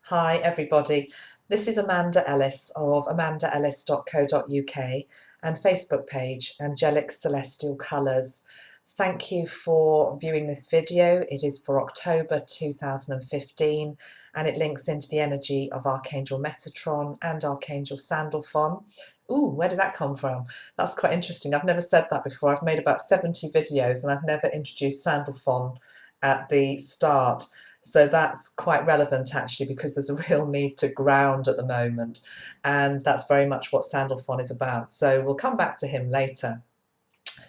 Hi everybody, this is Amanda Ellis of amandaellis.co.uk and Facebook page Angelic Celestial Colours. Thank you for viewing this video. It is for October 2015 and it links into the energy of Archangel Metatron and Archangel Sandalon. Ooh, where did that come from? That's quite interesting. I've never said that before. I've made about 70 videos and I've never introduced Sandalon at the start. So that's quite relevant actually, because there's a real need to ground at the moment, and that's very much what Sandalon is about. So we'll come back to him later.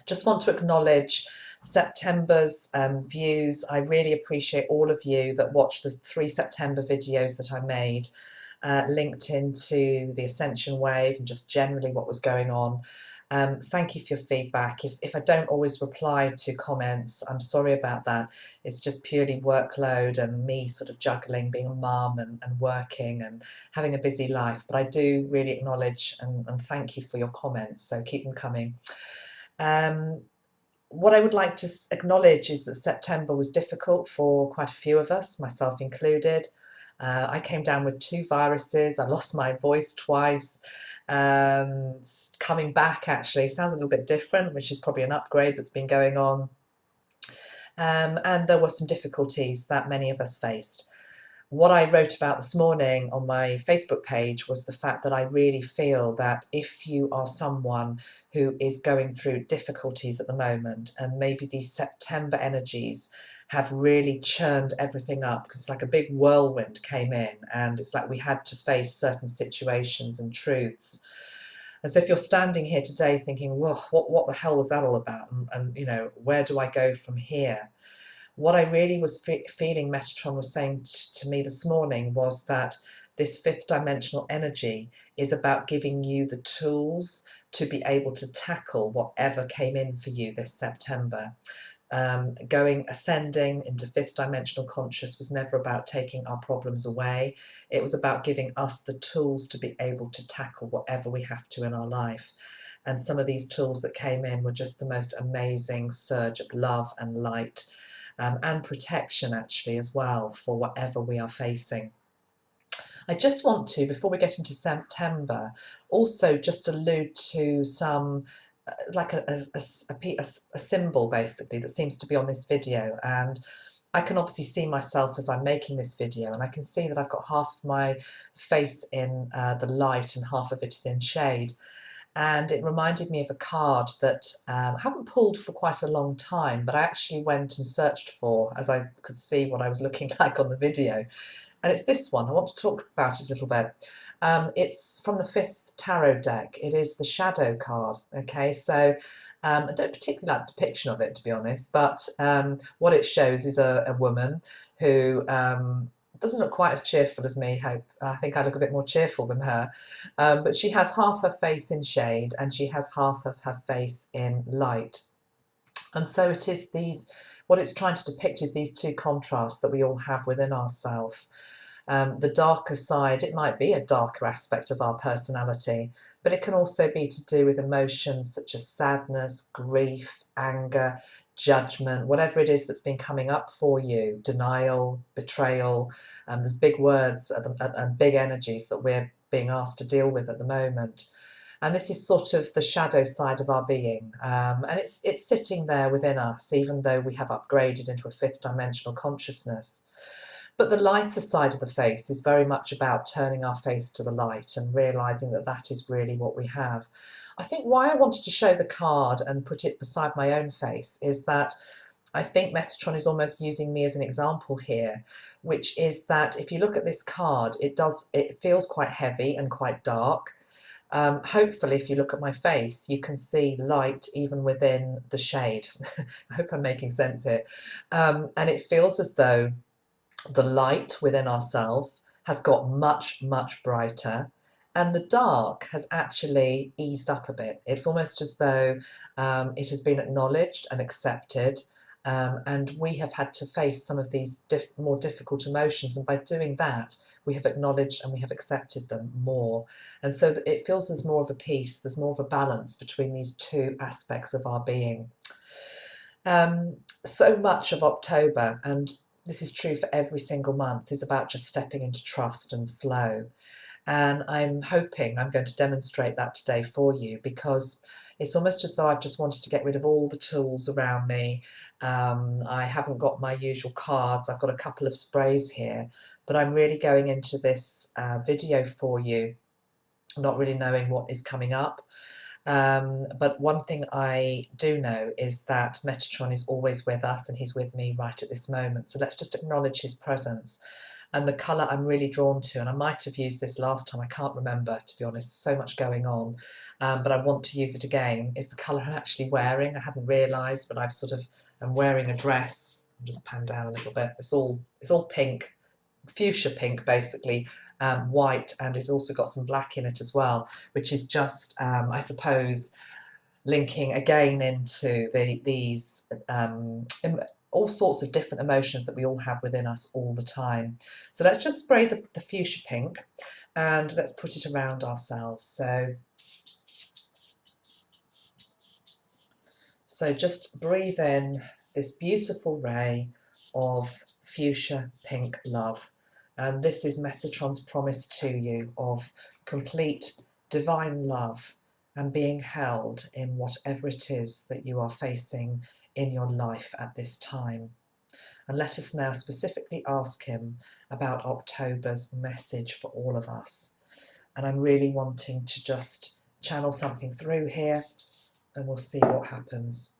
Just want to acknowledge September's views. I really appreciate all of you that watched the 3 September videos that I made, linked into the Ascension Wave and just generally what was going on. Thank you for your feedback. If I don't always reply to comments, I'm sorry about that. It's just purely workload and me sort of juggling being a mum and working and having a busy life. But I do really acknowledge and thank you for your comments, so keep them coming. What I would like to acknowledge is that September was difficult for quite a few of us, myself included. I came down with 2 viruses. I lost my voice twice. Coming back actually sounds a little bit different, which is probably an upgrade that's been going on. And there were some difficulties that many of us faced. What I wrote about this morning on my Facebook page was the fact that I really feel that if you are someone who is going through difficulties at the moment, and maybe these September energies have really churned everything up, because it's like a big whirlwind came in and it's like we had to face certain situations and truths. And so if you're standing here today thinking, well, what the hell was that all about? And you know, where do I go from here? What I really was feeling Metatron was saying to me this morning was that this 5th dimensional energy is about giving you the tools to be able to tackle whatever came in for you this September. Ascending into 5th dimensional conscious was never about taking our problems away. It was about giving us the tools to be able to tackle whatever we have to in our life. And some of these tools that came in were just the most amazing surge of love and light. And protection actually as well for whatever we are facing. I just want to, before we get into September, also just allude to some like a symbol basically that seems to be on this video, and I can obviously see myself as I'm making this video, and I can see that I've got half of my face in the light and half of it is in shade. And it reminded me of a card that I haven't pulled for quite a long time, but I actually went and searched for, as I could see what I was looking like on the video. And it's this one. I want to talk about it a little bit. It's from the 5th tarot deck. It is the shadow card. Okay, so I don't particularly like the depiction of it, to be honest, but what it shows is a woman who doesn't look quite as cheerful as me. I think I look a bit more cheerful than her, but she has half her face in shade and she has half of her face in light. And so it is what it's trying to depict is these 2 contrasts that we all have within ourselves. The darker side, it might be a darker aspect of our personality, but it can also be to do with emotions such as sadness, grief, anger, judgment, whatever it is that's been coming up for you, denial, betrayal. There's big words and big energies that we're being asked to deal with at the moment. And this is sort of the shadow side of our being. And it's sitting there within us, even though we have upgraded into a 5th dimensional consciousness. But the lighter side of the face is very much about turning our face to the light and realising that that is really what we have. I think why I wanted to show the card and put it beside my own face is that I think Metatron is almost using me as an example here, which is that if you look at this card, it feels quite heavy and quite dark. Hopefully, if you look at my face, you can see light even within the shade. I hope I'm making sense here. And it feels as though the light within ourselves has got much, much brighter, and the dark has actually eased up a bit. It's almost as though it has been acknowledged and accepted, and we have had to face some of these more difficult emotions, and by doing that we have acknowledged and we have accepted them more, and so it feels there's more of a peace, there's more of a balance between these 2 aspects of our being. So much of October, and this is true for every single month, is about just stepping into trust and flow. And I'm hoping I'm going to demonstrate that today for you, because it's almost as though I've just wanted to get rid of all the tools around me. I haven't got my usual cards. I've got a couple of sprays here, but I'm really going into this video for you, not really knowing what is coming up. But one thing I do know is that Metatron is always with us, and he's with me right at this moment. So let's just acknowledge his presence. And the colour I'm really drawn to, and I might have used this last time, I can't remember, to be honest, so much going on, but I want to use it again, is the colour I'm actually wearing. I hadn't realised, but I'm wearing a dress. I'll just pan down a little bit. It's all pink, fuchsia pink basically, white, and it's also got some black in it as well, which is just, I suppose, linking again into these all sorts of different emotions that we all have within us all the time. So let's just spray the fuchsia pink and let's put it around ourselves. So just breathe in this beautiful ray of fuchsia pink love. And this is Metatron's promise to you of complete divine love and being held in whatever it is that you are facing in your life at this time. And let us now specifically ask him about October's message for all of us. And I'm really wanting to just channel something through here, and we'll see what happens.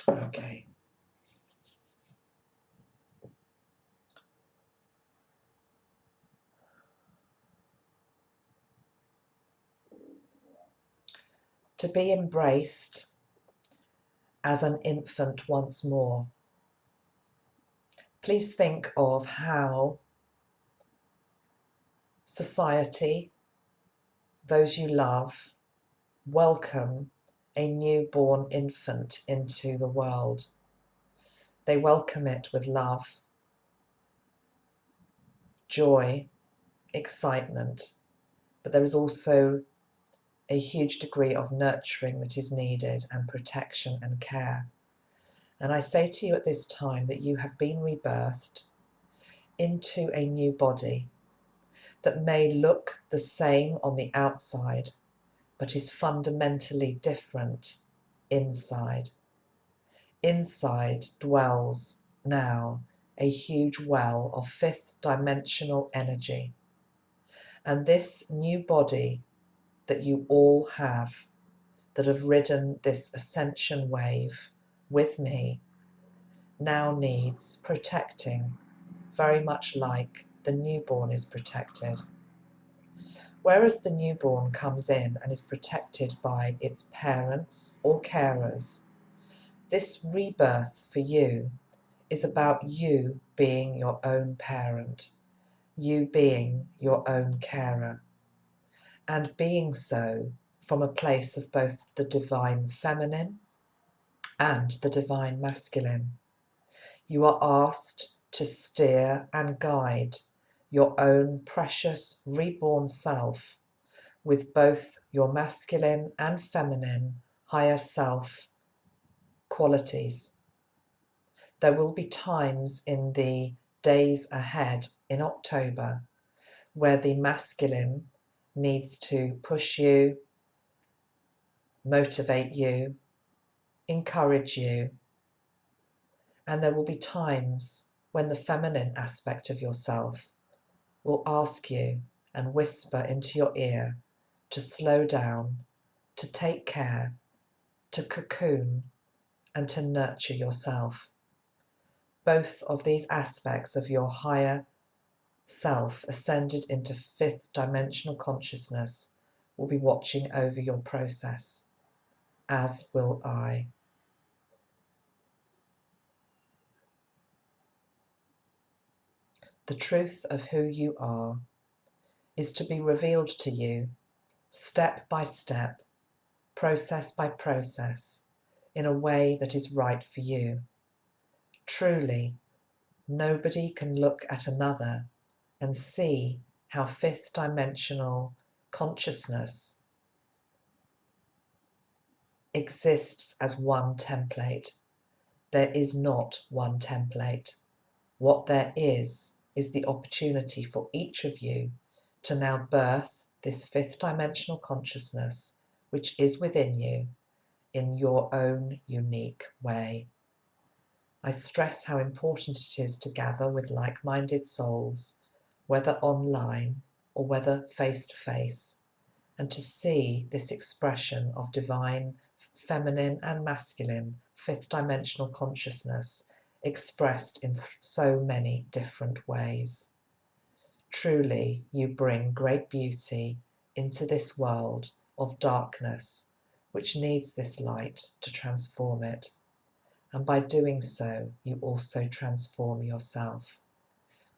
Okay. To be embraced as an infant once more. Please think of how society, those you love, welcome a newborn infant into the world. They welcome it with love, joy, excitement, but there is also a huge degree of nurturing that is needed, and protection and care. And I say to you at this time that you have been rebirthed into a new body that may look the same on the outside, but is fundamentally different inside. Inside dwells now a huge well of fifth dimensional energy. And this new body that you all have, that have ridden this ascension wave with me, now needs protecting, very much like the newborn is protected. Whereas the newborn comes in and is protected by its parents or carers, this rebirth for you is about you being your own parent, you being your own carer, and being so from a place of both the divine feminine and the divine masculine. You are asked to steer and guide your own precious reborn self with both your masculine and feminine higher self qualities. There will be times in the days ahead in October where the masculine needs to push you, motivate you, encourage you. And there will be times when the feminine aspect of yourself will ask you and whisper into your ear to slow down, to take care, to cocoon, and to nurture yourself. Both of these aspects of your higher self ascended into fifth dimensional consciousness will be watching over your process, as will I. The truth of who you are is to be revealed to you step by step, process by process, in a way that is right for you. Truly, nobody can look at another and see how fifth dimensional consciousness exists as one template. There is not one template. What there is the opportunity for each of you to now birth this fifth dimensional consciousness, which is within you, in your own unique way. I stress how important it is to gather with like-minded souls, whether online or whether face-to-face, and to see this expression of divine, feminine and masculine, fifth dimensional consciousness expressed in so many different ways. Truly, you bring great beauty into this world of darkness, which needs this light to transform it. And by doing so, you also transform yourself.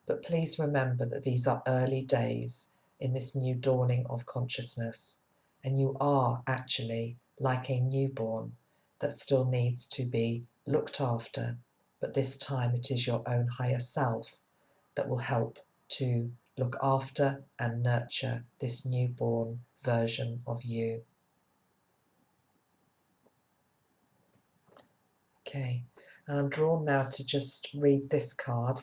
But please remember that these are early days in this new dawning of consciousness, and you are actually like a newborn that still needs to be looked after, but this time it is your own higher self that will help to look after and nurture this newborn version of you. Okay, and I'm drawn now to just read this card.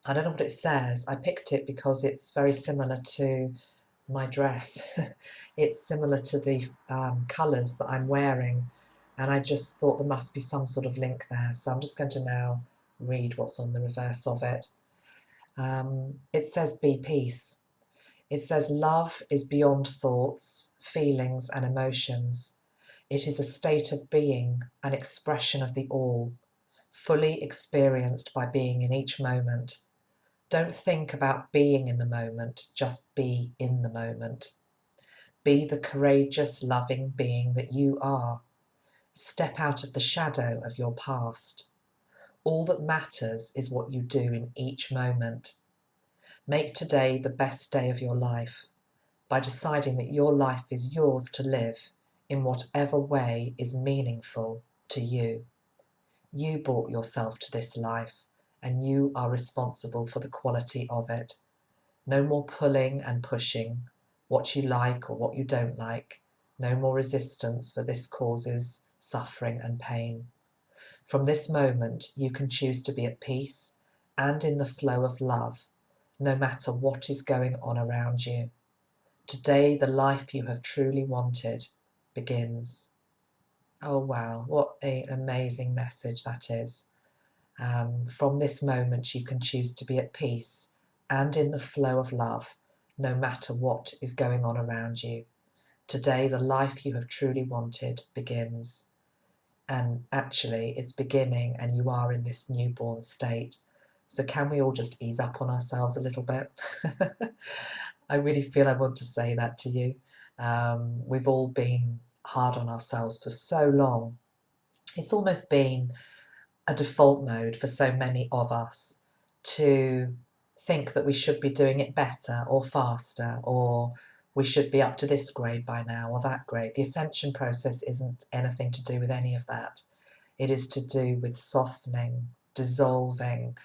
I don't know what it says. I picked it because it's very similar to my dress. It's similar to the colours that I'm wearing, and I just thought there must be some sort of link there. So I'm just going to now read what's on the reverse of it. It says, be peace. It says, love is beyond thoughts, feelings and emotions. It is a state of being, an expression of the all, fully experienced by being in each moment. Don't think about being in the moment, just be in the moment. Be the courageous, loving being that you are. Step out of the shadow of your past. All that matters is what you do in each moment. Make today the best day of your life by deciding that your life is yours to live in whatever way is meaningful to you. You brought yourself to this life, and you are responsible for the quality of it. No more pulling and pushing, what you like or what you don't like. No more resistance, for this causes suffering and pain. From this moment, you can choose to be at peace and in the flow of love, no matter what is going on around you. Today, the life you have truly wanted begins. Oh wow, what an amazing message that is. From this moment, you can choose to be at peace and in the flow of love, no matter what is going on around you. Today, the life you have truly wanted begins. And actually, it's beginning, and you are in this newborn state. So can we all just ease up on ourselves a little bit? I really feel I want to say that to you. We've all been hard on ourselves for so long. It's almost been a default mode for so many of us to think that we should be doing it better or faster, or we should be up to this grade by now or that grade. The ascension process isn't anything to do with any of that. It is to do with softening, dissolving,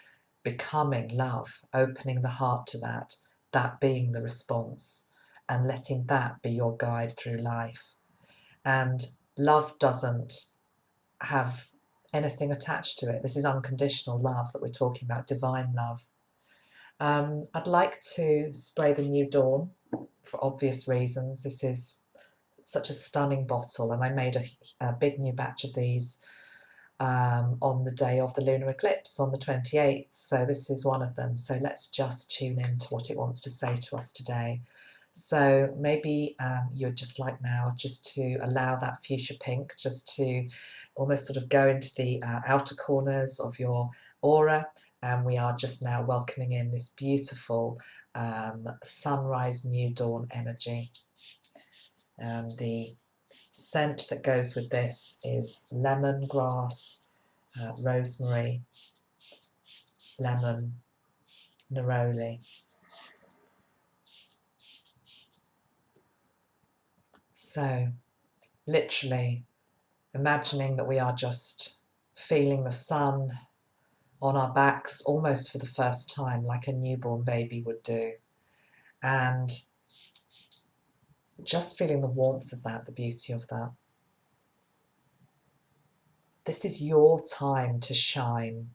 becoming love, opening the heart to that being the response, and letting that be your guide through life. And love doesn't have anything attached to it. This is unconditional love that we're talking about, divine love. I'd like to spray the new dawn for obvious reasons. This is such a stunning bottle, and I made a big new batch of these on the day of the lunar eclipse on the 28th. So this is one of them. So let's just tune in to what it wants to say to us today. So maybe you'd just like now just to allow that fuchsia pink just to almost sort of go into the outer corners of your aura, and we are just now welcoming in this beautiful sunrise new dawn energy. And the scent that goes with this is lemongrass, rosemary, lemon, neroli. So literally imagining that we are just feeling the sun on our backs almost for the first time, like a newborn baby would do, and just feeling the warmth of that, the beauty of that. This is your time to shine.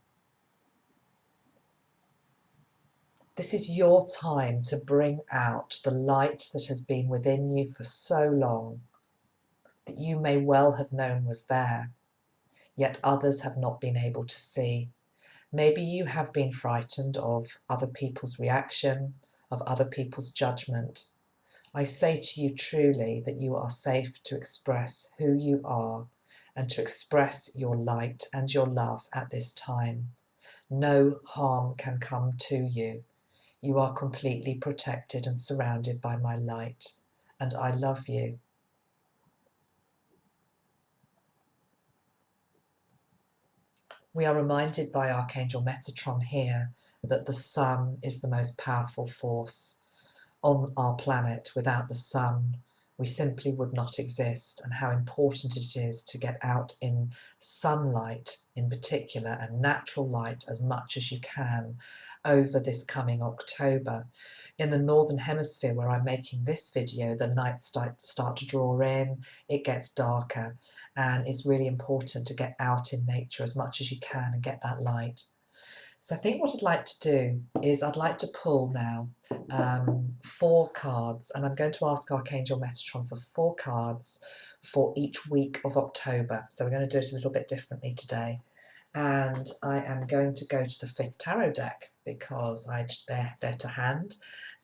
This is your time to bring out the light that has been within you for so long, that you may well have known was there, yet others have not been able to see. Maybe you have been frightened of other people's reaction, of other people's judgment. I say to you truly that you are safe to express who you are and to express your light and your love at this time. No harm can come to you. You are completely protected and surrounded by my light, and I love you. We are reminded by Archangel Metatron here that the sun is the most powerful force on our planet. Without the sun, we simply would not exist, and how important it is to get out in sunlight in particular, and natural light as much as you can over this coming October. In the Northern Hemisphere where I'm making this video, the nights start to draw in, it gets darker, and it's really important to get out in nature as much as you can and get that light. So I think what I'd like to do is I'd like to pull now 4 cards, and I'm going to ask Archangel Metatron for 4 cards for each week of October. So we're going to do it a little bit differently today. And I am going to go to the 5th tarot deck because they're to hand,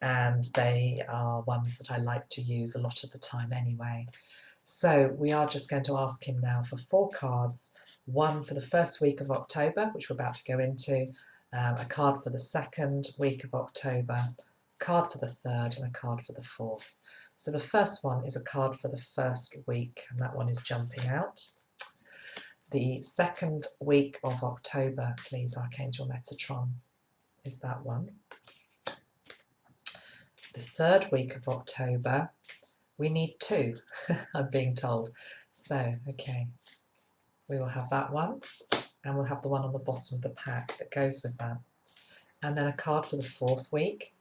and they are ones that I like to use a lot of the time anyway. So we are just going to ask him now for 4 cards, one for the first week of October, which we're about to go into, a card for the second week of October, a card for the third, and a card for the fourth. So the first one is a card for the first week, and that one is jumping out. The second week of October, please, Archangel Metatron, is that one. The third week of October, we need 2, I'm being told. So, okay, we will have that one, and we'll have the one on the bottom of the pack that goes with that. And then a card for the 4th week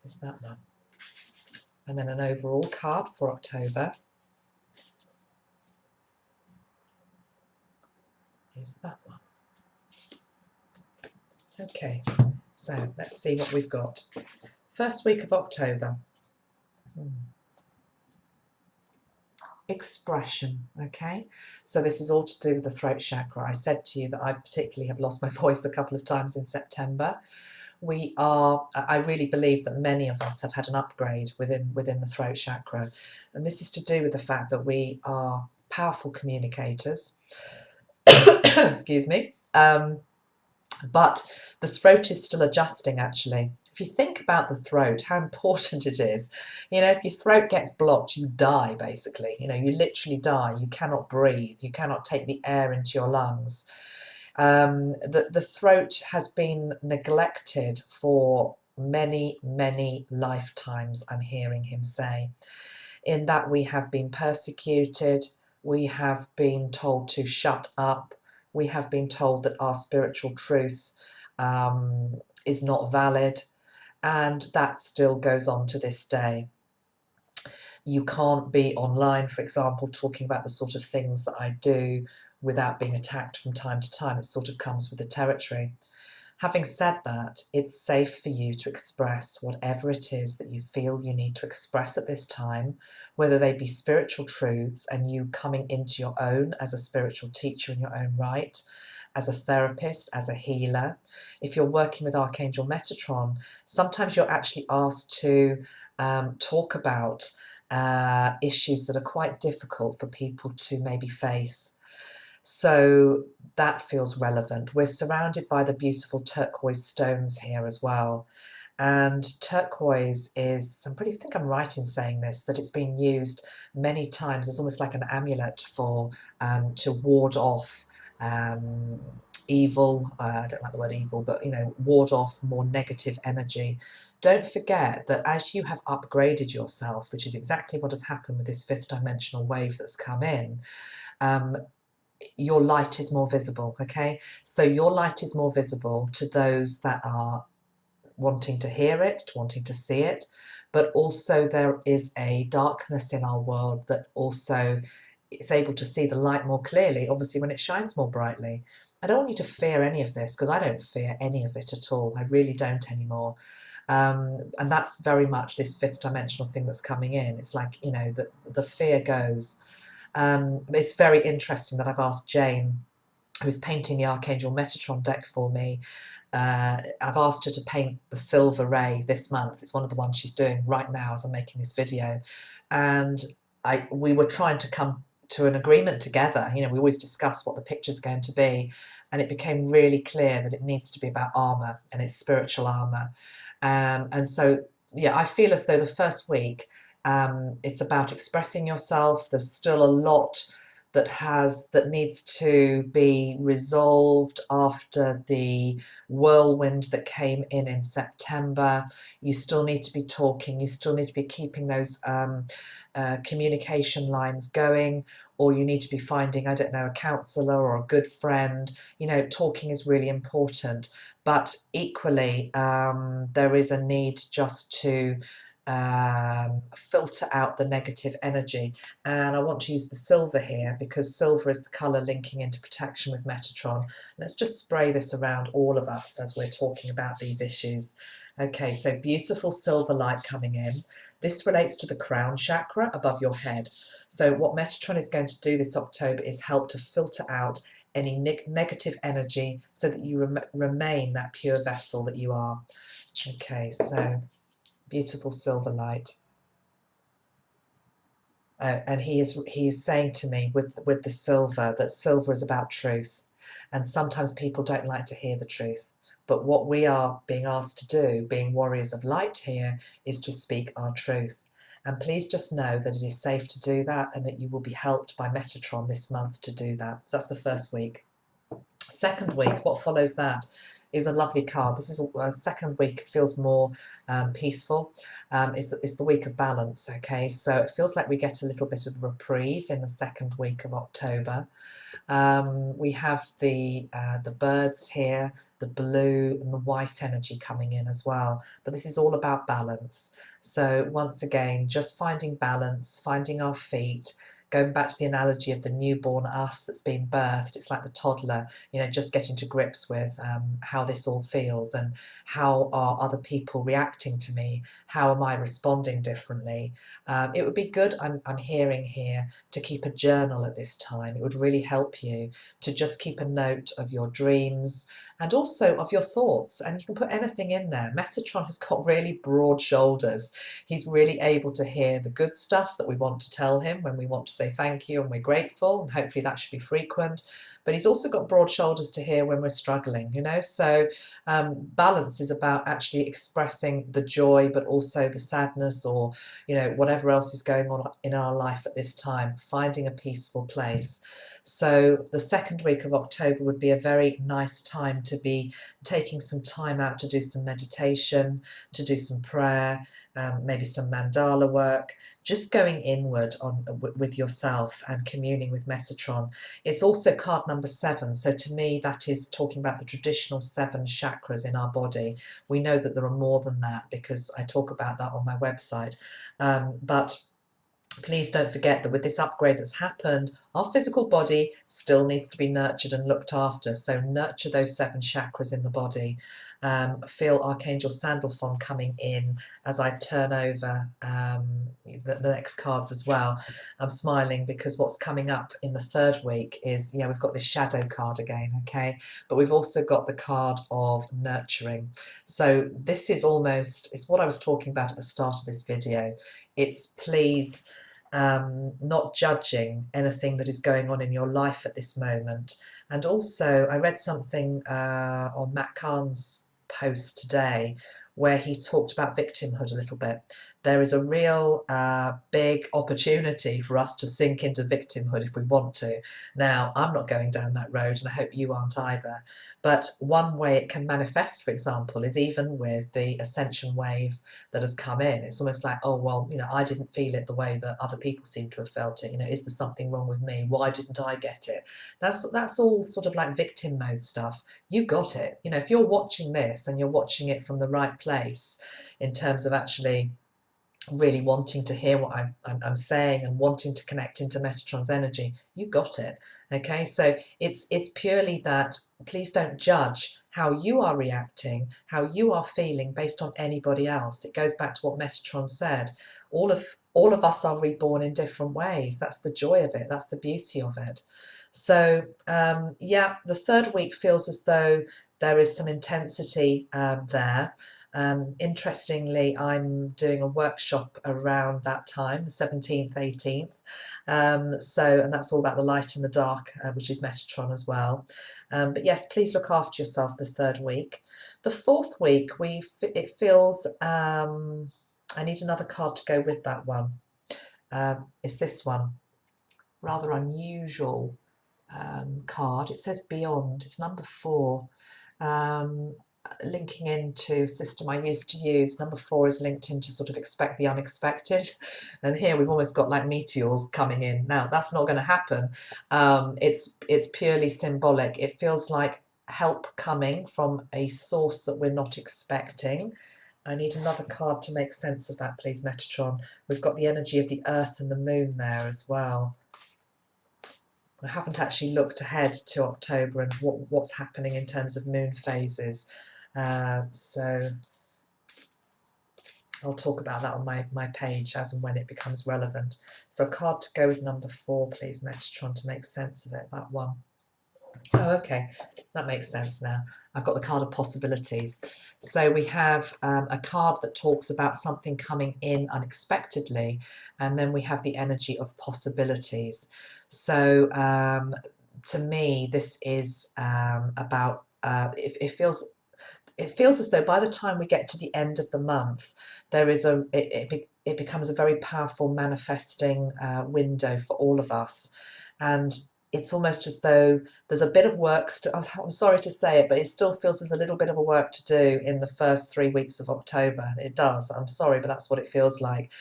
is that one. And then an overall card for October is that one. Okay, so let's see what we've got. First week of October. Expression, okay? So this is all to do with the throat chakra. I said to you that I particularly have lost my voice a couple of times in September. I really believe that many of us have had an upgrade within the throat chakra, and this is to do with the fact that we are powerful communicators. Excuse me. But the throat is still adjusting, actually. If you think about the throat, how important it is, you know, if your throat gets blocked, you die, basically. You know, you literally die. You cannot breathe. You cannot take the air into your lungs. The throat has been neglected for many, many lifetimes, I'm hearing him say, in that we have been persecuted, we have been told to shut up, we have been told that our spiritual truth is not valid, and that still goes on to this day. You can't be online, for example, talking about the sort of things that I do without being attacked from time to time. It sort of comes with the territory. Having said that, it's safe for you to express whatever it is that you feel you need to express at this time, whether they be spiritual truths and you coming into your own as a spiritual teacher in your own right, as a therapist, as a healer. If you're working with Archangel Metatron, sometimes you're actually asked to talk about issues that are quite difficult for people to maybe face. So that feels relevant. We're surrounded by the beautiful turquoise stones here as well. And turquoise is, I think I'm right in saying this, that it's been used many times as almost like an amulet for to ward off evil. I don't like the word evil, but you know, ward off more negative energy. Don't forget that as you have upgraded yourself, which is exactly what has happened with this 5th dimensional wave that's come in, your light is more visible, okay? So your light is more visible to those that are wanting to hear it, wanting to see it, but also there is a darkness in our world that also it's able to see the light more clearly, obviously, when it shines more brightly. I don't want you to fear any of this, because I don't fear any of it at all. I really don't anymore. And that's very much this fifth dimensional thing that's coming in. It's like, you know, the fear goes. It's very interesting that I've asked Jane, who's painting the Archangel Metatron deck for me. I've asked her to paint the silver ray this month. It's one of the ones she's doing right now as I'm making this video. And we were trying to come to an agreement together. You know, we always discuss what the picture's going to be. And it became really clear that it needs to be about armor, and it's spiritual armor. And so, yeah, I feel as though the first week, it's about expressing yourself. There's still a lot that needs to be resolved after the whirlwind that came in September. You still need to be talking. You still need to be keeping those communication lines going, or you need to be finding, I don't know, a counsellor or a good friend. You know, talking is really important, but equally there is a need just to filter out the negative energy. And I want to use the silver here because silver is the colour linking into protection with Metatron. Let's just spray this around all of us as we're talking about these issues. Okay, so beautiful silver light coming in. This relates to the crown chakra above your head. So what Metatron is going to do this October is help to filter out any negative energy so that you remain that pure vessel that you are. Okay, so beautiful silver light. And he is saying to me with the silver that silver is about truth, and sometimes people don't like to hear the truth, but what we are being asked to do, being warriors of light here, is to speak our truth. And please just know that it is safe to do that, and that you will be helped by Metatron this month to do that. So that's the first week. Second week, what follows that is a lovely card. This is a second week, feels more peaceful. It's the week of balance, okay? So it feels like we get a little bit of reprieve in the second week of October. We have the birds here, the blue and the white energy coming in as well. But this is all about balance. So once again, just finding balance, finding our feet, going back to the analogy of the newborn us that's been birthed. It's like the toddler, you know, just getting to grips with how this all feels, and how are other people reacting to me? How am I responding differently? It would be good, I'm hearing here, to keep a journal at this time. It would really help you to just keep a note of your dreams and also of your thoughts, and you can put anything in there. Metatron has got really broad shoulders. He's really able to hear the good stuff that we want to tell him when we want to say thank you and we're grateful, and hopefully that should be frequent. But he's also got broad shoulders to hear when we're struggling, you know. So balance is about actually expressing the joy, but also the sadness, or, you know, whatever else is going on in our life at this time, finding a peaceful place. So the second week of October would be a very nice time to be taking some time out to do some meditation, to do some prayer, maybe some mandala work, just going inward with yourself and communing with Metatron. It's also card number 7. So to me, that is talking about the traditional 7 chakras in our body. We know that there are more than that because I talk about that on my website. But please don't forget that with this upgrade that's happened, our physical body still needs to be nurtured and looked after. So nurture those 7 chakras in the body. Feel Archangel Sandalon coming in as I turn over the next cards as well. I'm smiling because what's coming up in the third week is, yeah, we've got this shadow card again, okay? But we've also got the card of nurturing. So this is almost, it's what I was talking about at the start of this video. It's please, not judging anything that is going on in your life at this moment. And also, I read something on Matt Kahn's post today where he talked about victimhood a little bit. There is a real big opportunity for us to sink into victimhood if we want to. Now, I'm not going down that road, and I hope you aren't either. But one way it can manifest, for example, is even with the ascension wave that has come in. It's almost like, oh, well, you know, I didn't feel it the way that other people seem to have felt it. You know, is there something wrong with me? Why didn't I get it? That's all sort of like victim mode stuff. You got it. You know, if you're watching this and you're watching it from the right place in terms of actually really wanting to hear what I'm saying and wanting to connect into Metatron's energy, you got it. Okay, so it's purely that please don't judge how you are reacting, how you are feeling based on anybody else. It goes back to what Metatron said. All of us are reborn in different ways. That's the joy of it. That's the beauty of it. So yeah, the third week feels as though there is some intensity there. Interestingly, I'm doing a workshop around that time, the 17th, 18th. And that's all about the light and the dark, which is Metatron as well. But yes, please look after yourself the third week. The fourth week, it feels, I need another card to go with that one. It's this one, rather unusual card. It says Beyond, it's number 4. Linking into a system I used to use, number 4 is linked into sort of expect the unexpected, and here we've almost got like meteors coming in. Now that's not going to happen. It's purely symbolic. It feels like help coming from a source that we're not expecting. I need another card to make sense of that, please, Metatron. We've got the energy of the Earth and the Moon there as well. I haven't actually looked ahead to October and what's happening in terms of moon phases. So I'll talk about that on my page as and when it becomes relevant. So a card to go with number 4, please, Metatron, to make sense of it, that one. Oh, okay, that makes sense now. I've got the card of possibilities. So we have a card that talks about something coming in unexpectedly, and then we have the energy of possibilities. So to me, this is about, it feels as though by the time we get to the end of the month, there is it becomes a very powerful manifesting window for all of us. And it's almost as though there's a bit of work, I'm sorry to say it, but it still feels there's a little bit of a work to do in the first 3 weeks of October. It does, I'm sorry, but that's what it feels like.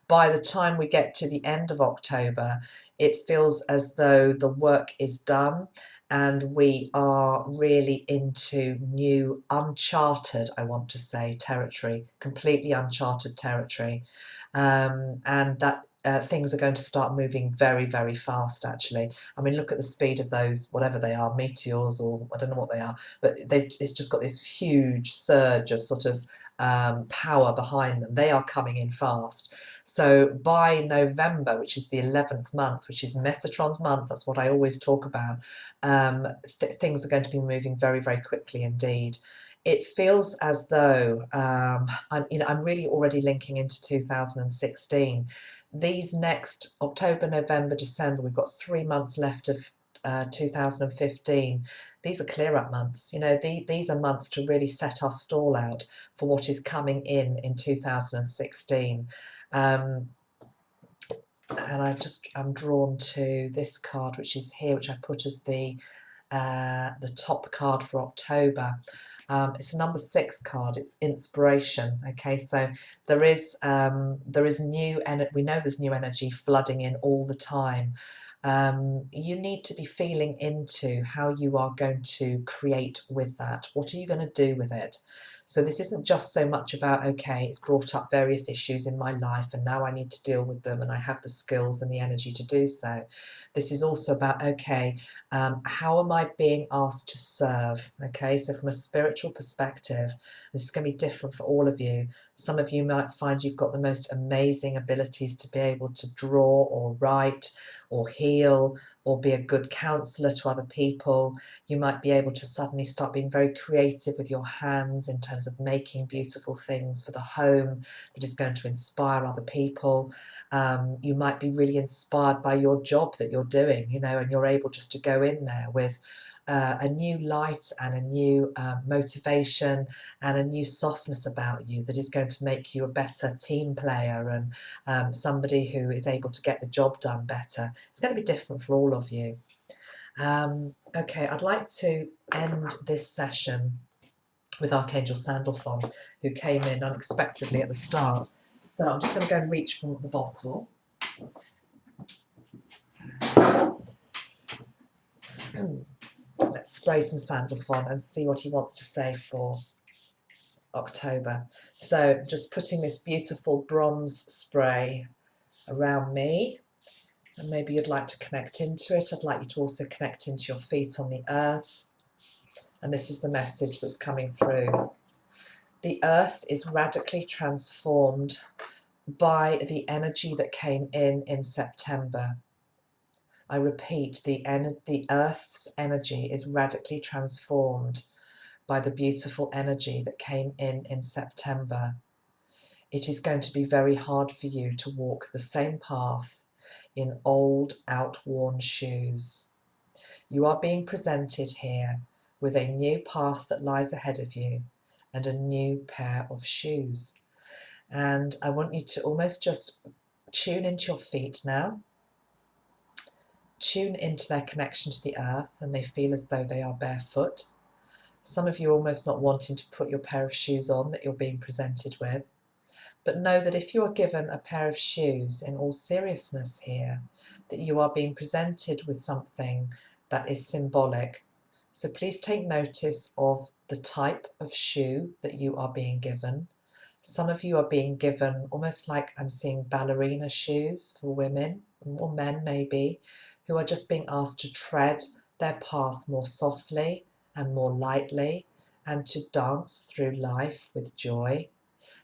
By the time we get to the end of October, it feels as though the work is done and we are really into new, uncharted, I want to say, territory, completely uncharted territory. And that things are going to start moving very, very fast, actually. I mean, look at the speed of those, whatever they are, meteors, or I don't know what they are, but it's just got this huge surge of sort of power behind them. They are coming in fast. So by November, which is the 11th month, which is Metatron's month, that's what I always talk about, things are going to be moving very, very quickly indeed. It feels as though I'm really already linking into 2016. These next October, November, December, we've got 3 months left of 2015. These are clear up months. You know, these are months to really set our stall out for what is coming in 2016. And I'm drawn to this card, which is here, which I put as the top card for October. It's a number 6 card. It's inspiration. Okay, so there is new energy. We know there's new energy flooding in all the time. You need to be feeling into how you are going to create with that. What are you going to do with it? So this isn't just so much about, okay, it's brought up various issues in my life and now I need to deal with them and I have the skills and the energy to do so. This is also about, okay, how am I being asked to serve? Okay, so from a spiritual perspective, this is going to be different for all of you. Some of you might find you've got the most amazing abilities to be able to draw or write or heal or be a good counsellor to other people. You might be able to suddenly start being very creative with your hands in terms of making beautiful things for the home that is going to inspire other people. You might be really inspired by your job that you're doing, you know, and you're able just to go in there with a new light and a new motivation and a new softness about you that is going to make you a better team player and somebody who is able to get the job done better. It's going to be different for all of you. Okay, I'd like to end this session with Archangel Sandalon, who came in unexpectedly at the start. So I'm just going to go and reach for the bottle. Let's spray some Sandalon and see what he wants to say for October. So just putting this beautiful bronze spray around me, and maybe you'd like to connect into it. I'd like you to also connect into your feet on the earth. And this is the message that's coming through. The earth is radically transformed by the energy that came in September. I repeat, the earth's energy is radically transformed by the beautiful energy that came in September. It is going to be very hard for you to walk the same path in old, outworn shoes. You are being presented here with a new path that lies ahead of you and a new pair of shoes. And I want you to almost just tune into your feet now. Tune into their connection to the earth, and they feel as though they are barefoot. Some of you are almost not wanting to put your pair of shoes on that you're being presented with. But know that if you are given a pair of shoes, in all seriousness here, that you are being presented with something that is symbolic. So please take notice of the type of shoe that you are being given. Some of you are being given almost like I'm seeing ballerina shoes for women, or men maybe, who are just being asked to tread their path more softly and more lightly, and to dance through life with joy.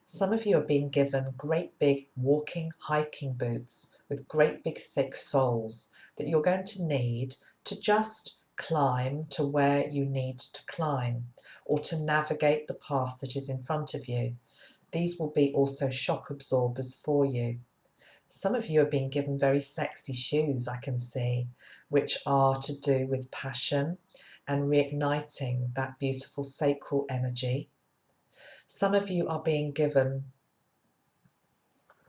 Some of you are being given great big walking, hiking boots with great big thick soles that you're going to need to just climb to where you need to climb, or to navigate the path that is in front of you. These will be also shock absorbers for you. Some of you are being given very sexy shoes, I can see, which are to do with passion and reigniting that beautiful sacral energy. Some of you are being given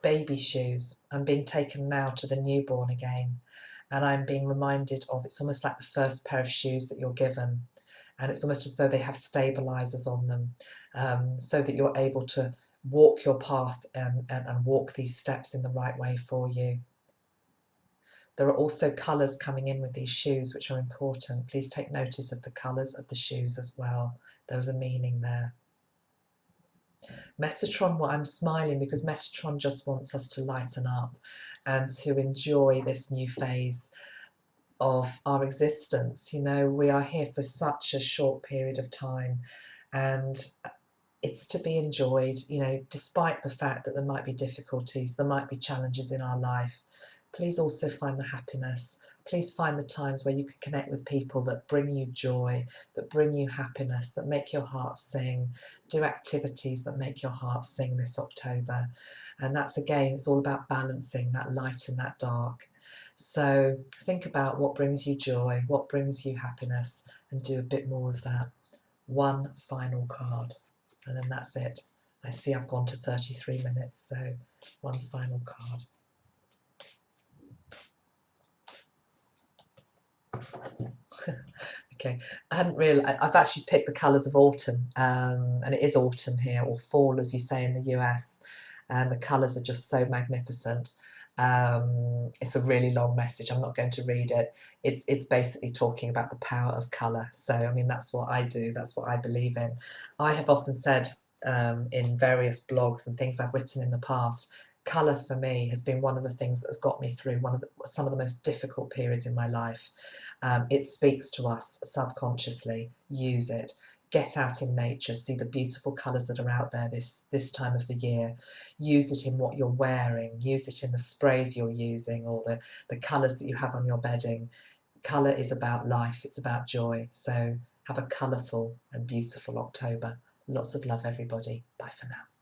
baby shoes. I'm being taken now to the newborn again, and I'm being reminded of, it's almost like the first pair of shoes that you're given, and it's almost as though they have stabilizers on them, so that you're able to walk your path and walk these steps in the right way for you. There are also colours coming in with these shoes which are important. Please take notice of the colours of the shoes as well. There's a meaning there. Metatron, well, I'm smiling because Metatron just wants us to lighten up and to enjoy this new phase of our existence. You know, we are here for such a short period of time, and it's to be enjoyed, you know, despite the fact that there might be difficulties, there might be challenges in our life. Please also find the happiness. Please find the times where you can connect with people that bring you joy, that bring you happiness, that make your heart sing. Do activities that make your heart sing this October. And that's, again, it's all about balancing that light and that dark. So think about what brings you joy, what brings you happiness, and do a bit more of that. One final card, and then that's it. I see I've gone to 33 minutes, so one final card. Okay, I hadn't realised, I've actually picked the colours of autumn, and it is autumn here, or fall as you say in the US, and the colours are just so magnificent. It's a really long message, I'm not going to read it. It's basically talking about the power of colour. So, I mean, that's what I do, that's what I believe in. I have often said in various blogs and things I've written in the past, colour for me has been one of the things that has got me through some of the most difficult periods in my life. It speaks to us subconsciously. Use it. Get out in nature, see the beautiful colours that are out there this time of the year. Use it in what you're wearing, use it in the sprays you're using, or the colours that you have on your bedding. Colour is about life, it's about joy. So have a colourful and beautiful October. Lots of love, everybody. Bye for now.